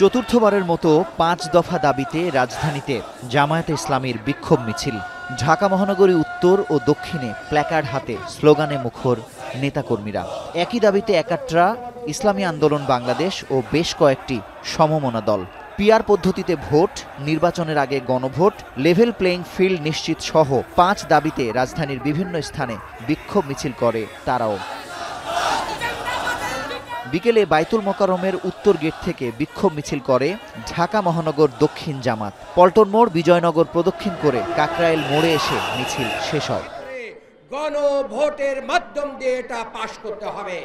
চতুর্থবারের মতো ৫ দফা দাবিতে রাজধানীতে জামায়াতে ইসলামীর বিক্ষোভ মিছিল। ঢাকা মহানগরী উত্তর ও দক্ষিণে প্ল্যাকার্ড হাতে স্লোগানে মুখর নেতাকর্মীরা। একই দাবিতে একাট্রা, ইসলামী আন্দোলন বাংলাদেশ ও বেশ কয়েকটি সমমনা দল। পিআর পদ্ধতিতে ভোট, নির্বাচনের আগে গণভোট, লেভেল প্লেইং ফিল্ড নিশ্চিত সহ ৫ দাবিতে রাজধানীর বিভিন্ন স্থানে বিক্ষোভ মিছিল করে তারাও। বিকেলে বাইতুল মোকাররমের উত্তর গেট থেকে বিক্ষোভ মিছিল করে ঢাকা মহানগর দক্ষিণ জামাত। পল্টন মোড়, বিজয়নগর প্রদক্ষিণ করে কাকরাইল মোড়ে এসে মিছিল শেষ হয়। গণভোটের মাধ্যম দিয়ে এটা পাশ করতে হবে।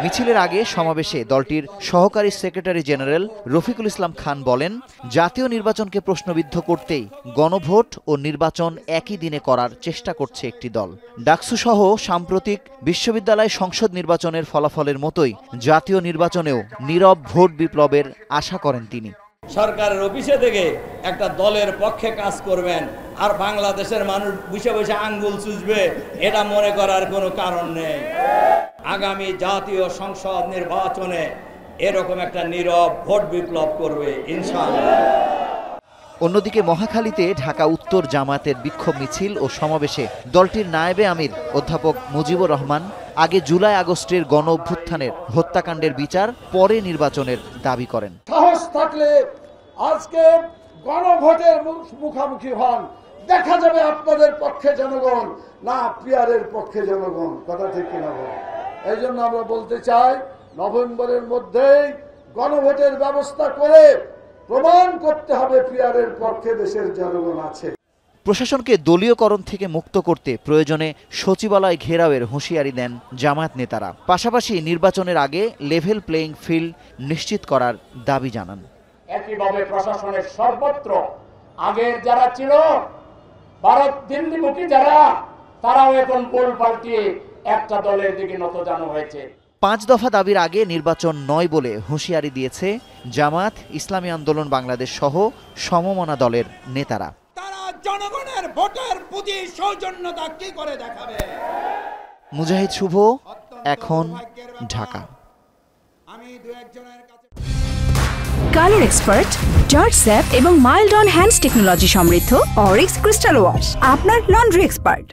মিছিলের আগে সমাবেশে দলটির সহকারী সেক্রেটারি জেনারেল রফিকুল ইসলাম খান বলেন, জাতীয় নির্বাচনকে প্রশ্নবিদ্ধ করতেই গণভোট ও নির্বাচন একই দিনে করার চেষ্টা করছে একটি দল। ডাকসু সহ সাম্প্রতিক বিশ্ববিদ্যালয় সংসদ নির্বাচনের ফলাফলের মতোই জাতীয় নির্বাচনেও নীরব ভোট বিপ্লবের আশা করেন তিনি। সরকারের অফিসে থেকে একটা দলের পক্ষে কাজ করবেন আর বাংলাদেশের মানুষ বসে বসে আঙ্গুল চুষবে, এটা মনে করার কোনো কারণ নেই। আগামী জাতীয় সংসদ নির্বাচনে এরকম একটা নীরব ভোট বিপ্লব করবে ইনশাআল্লাহ। অন্যদিকে মহাখালীতে ঢাকা উত্তর জামায়াতের বিক্ষোভ মিছিল ও সমাবেশে দলটির নায়েবে আমির অধ্যাপক মুজিবুর রহমান আগে জুলাই আগস্টের গণ অভ্যুত্থানের হত্যাকাণ্ডের বিচার, পরে নির্বাচনের দাবি করেন। সাহস থাকলে আজকে গণভোটের মুখোমুখি হন, দেখা যাবে আপনাদের পক্ষে জনগণ না পিয়ারের পক্ষে জনগণ। কথা ঠিক কিনা বলেন? এই জন্য আমরা বলতে চাই, নভেম্বরের মধ্যেই গণভোটের ব্যবস্থা করে প্রমাণ করতে হবে পিয়ারের পক্ষে দেশের জনগণ আছে। প্রশাসনকে দলীয়করণ থেকে মুক্ত করতে প্রয়োজনে সচিবালয় ঘেরাওয়ের হুঁশিয়ারি দেন জামায়াত নেতারা। পাশাপাশি নির্বাচনের আগে লেভেল প্লেইং ফিল্ড নিশ্চিত করার দাবি জানান। একইভাবে প্রশাসনের সর্বত্র আগের যারা ছিল ভারত দিল্লিমুখী যারা, তারাও এখন পোল পাল্টিয়ে একটা দলের দিকে নতজানু হয়েছে। ৫ দফা দাবির আগে নির্বাচন নয় বলে হুঁশিয়ারি দিয়েছে জামায়াত, ইসলামী আন্দোলন বাংলাদেশ সহ সমমনা দলের নেতারা। তারা জনগণের ভোটের প্রতি সৌজন্যতা কি করে দেখাবে? মুজাহিদ শুভ, এখন, ঢাকা। আমি দু একজনের কাছে কালার এক্সপার্ট, জর্জ স্যাপ এবং মাইল্ড অন হ্যান্ডস টেকনোলজি সমৃদ্ধ অরিক্স ক্রিস্টাল ওয়াশ আপনার লন্ড্রি এক্সপার্ট।